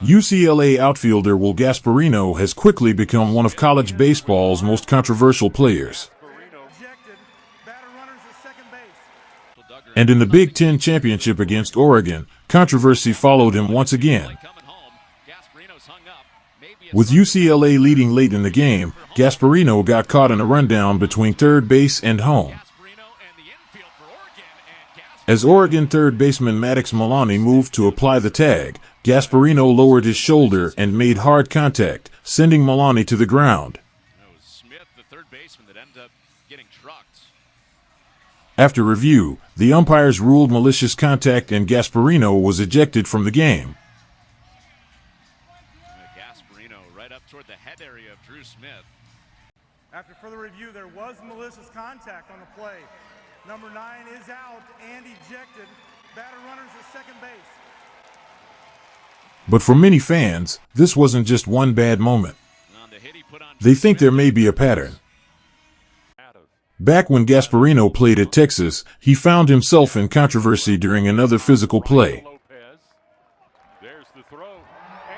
UCLA outfielder Will Gasparino has quickly become one of college baseball's most controversial players. And in the Big Ten championship against Oregon, controversy followed him once again. With UCLA leading late in the game, Gasparino got caught in a rundown between third base and home. As Oregon third baseman Maddox Maloney moved to apply the tag, Gasparino lowered his shoulder and made hard contact, sending Maloney to the ground. After review, the umpires ruled malicious contact and Gasparino was ejected from the game. Gasparino right up toward the head area of Drew Smith. After further review, there was malicious contact on the play. Number 9 is out and ejected. Batter runners at second base. But for many fans, this wasn't just one bad moment. They think there may be a pattern. Back when Gasparino played at Texas, he found himself in controversy during another physical play.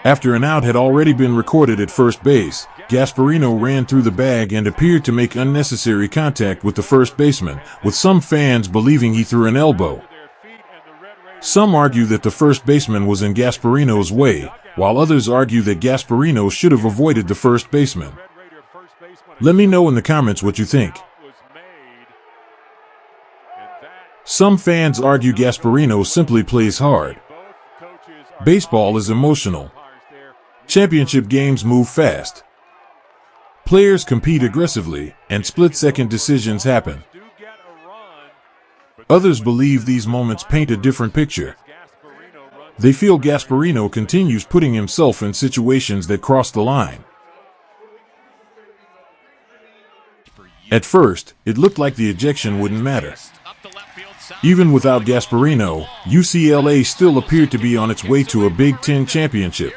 After an out had already been recorded at first base, Gasparino ran through the bag and appeared to make unnecessary contact with the first baseman, with some fans believing he threw an elbow. Some argue that the first baseman was in Gasparino's way, while others argue that Gasparino should have avoided the first baseman. Let me know in the comments what you think. Some fans argue Gasparino simply plays hard. Baseball is emotional. Championship games move fast. Players compete aggressively, and split-second decisions happen. Others believe these moments paint a different picture. They feel Gasparino continues putting himself in situations that cross the line. At first, it looked like the ejection wouldn't matter. Even without Gasparino, UCLA still appeared to be on its way to a Big Ten championship.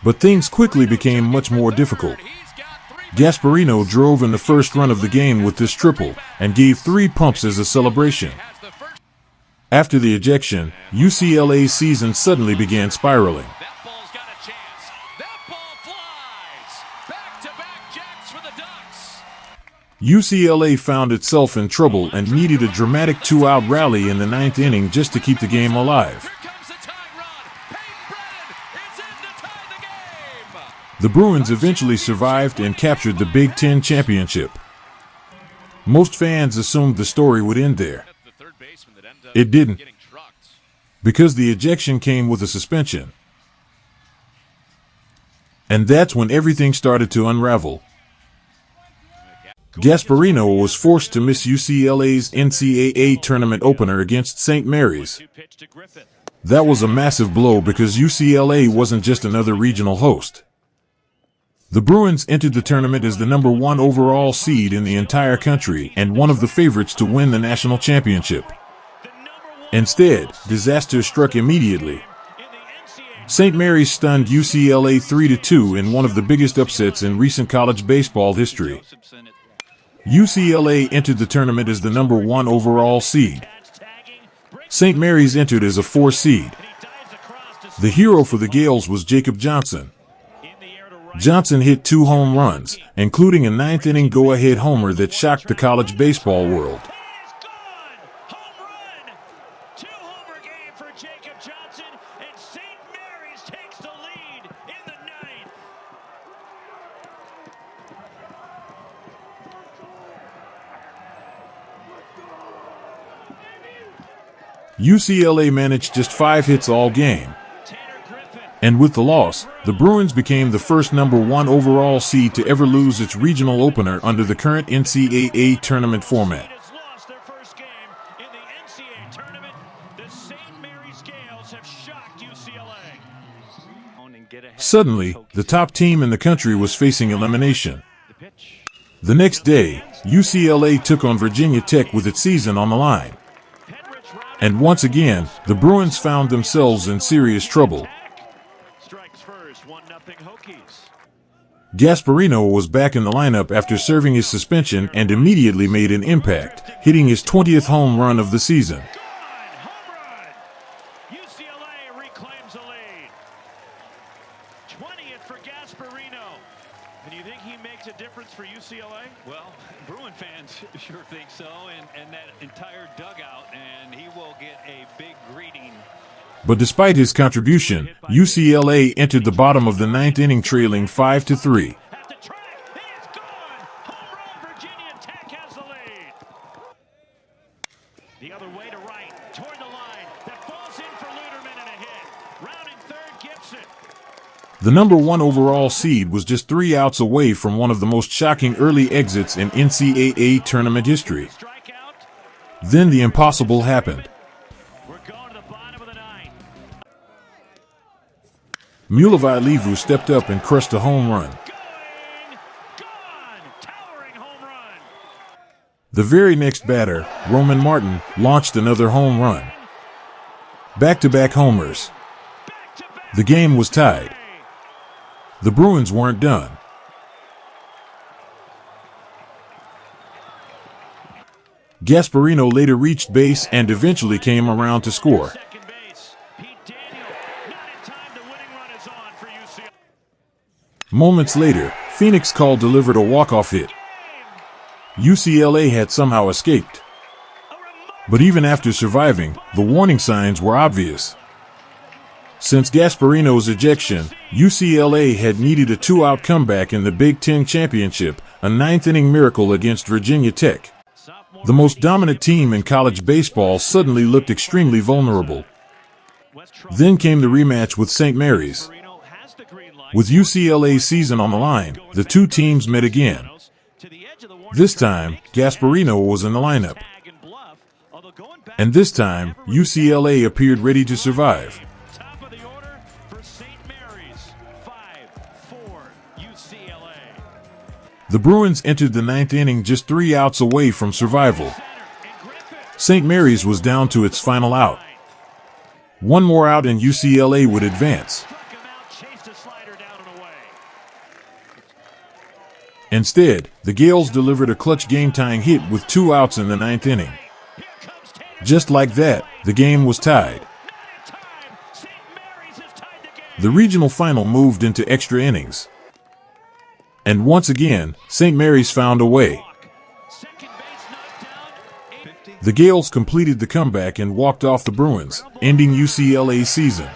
But things quickly became much more difficult. Gasparino drove in the first run of the game with this triple, and gave 3 pumps as a celebration. After the ejection, UCLA's season suddenly began spiraling. UCLA found itself in trouble and needed a dramatic 2-out rally in the 9th inning just to keep the game alive. The Bruins eventually survived and captured the Big Ten championship. Most fans assumed the story would end there. It didn't, because the ejection came with a suspension. And that's when everything started to unravel. Gasparino was forced to miss UCLA's NCAA tournament opener against St. Mary's. That was a massive blow because UCLA wasn't just another regional host. The Bruins entered the tournament as the number 1 overall seed in the entire country and one of the favorites to win the national championship. Instead, disaster struck immediately. St. Mary's stunned UCLA 3-2 in one of the biggest upsets in recent college baseball history. UCLA entered the tournament as the number 1 overall seed. St. Mary's entered as a 4 seed. The hero for the Gales was Jacob Johnson. Johnson hit 2 home runs, including a 9th inning go-ahead homer that shocked the college baseball world. UCLA managed just 5 hits all game. And with the loss, the Bruins became the first number 1 overall seed to ever lose its regional opener under the current NCAA tournament format. Suddenly, the top team in the country was facing elimination. The next day, UCLA took on Virginia Tech with its season on the line. And once again, the Bruins found themselves in serious trouble. Gasparino was back in the lineup after serving his suspension and immediately made an impact, hitting his 20th home run of the season. 20th for Gasparino. And you think he makes a difference for UCLA? Well, Bruin fans sure think so, and that entire dugout, and he will get a big greeting. But despite his contribution, UCLA entered the bottom of the ninth inning trailing 5-3. At the track, it is gone! Home run, Virginia Tech has the lead. The other way to right, toward the line, that falls in for Luderman and a hit. Rounding third, Gibson. The number 1 overall seed was just 3 outs away from one of the most shocking early exits in NCAA tournament history. Strikeout. Then the impossible happened. We're going to the bottom of the ninth. Mulavai Levu stepped up and crushed a home run. Going, gone, towering home run. The very next batter, Roman Martin, launched another home run. Back-to-back homers. Back-to-back. The game was tied. The Bruins weren't done. Gasparino later reached base and eventually came around to score. Second base, Pete Daniel. Not in time. The winning run is on for UCLA. Moments later, Phoenix Call delivered a walk-off hit. UCLA had somehow escaped. But even after surviving, the warning signs were obvious. Since Gasparino's ejection, UCLA had needed a 2-out comeback in the Big Ten Championship, a ninth-inning miracle against Virginia Tech. The most dominant team in college baseball suddenly looked extremely vulnerable. Then came the rematch with St. Mary's. With UCLA's season on the line, the two teams met again. This time, Gasparino was in the lineup. And this time, UCLA appeared ready to survive. Top of the order for St. Mary's. 5-4 UCLA. The Bruins entered the ninth inning just 3 outs away from survival. St. Mary's was down to its final out. One more out and UCLA would advance. Instead, the Gales delivered a clutch game-tying hit with 2 outs in the ninth inning. Just like that, the game was tied. The regional final moved into extra innings. And once again, St. Mary's found a way. The Gales completed the comeback and walked off the Bruins, ending UCLA's season.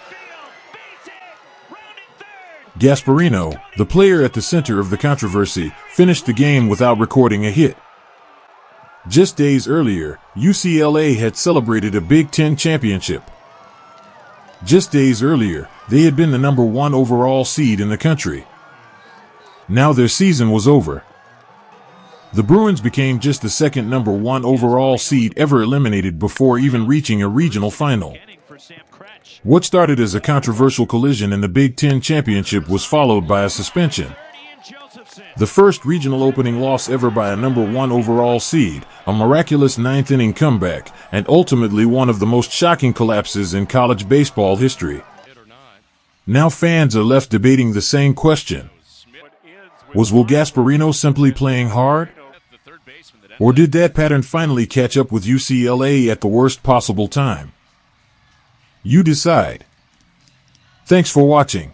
Gasparino, the player at the center of the controversy, finished the game without recording a hit. Just days earlier, UCLA had celebrated a Big Ten championship. Just days earlier, they had been the number 1 overall seed in the country. Now their season was over. The Bruins became just the second number 1 overall seed ever eliminated before even reaching a regional final. What started as a controversial collision in the Big Ten championship was followed by a suspension. The first regional opening loss ever by a number 1 overall seed, a miraculous 9th inning comeback, and ultimately one of the most shocking collapses in college baseball history. Now fans are left debating the same question. Was Will Gasparino simply playing hard? Or did that pattern finally catch up with UCLA at the worst possible time? You decide. Thanks for watching.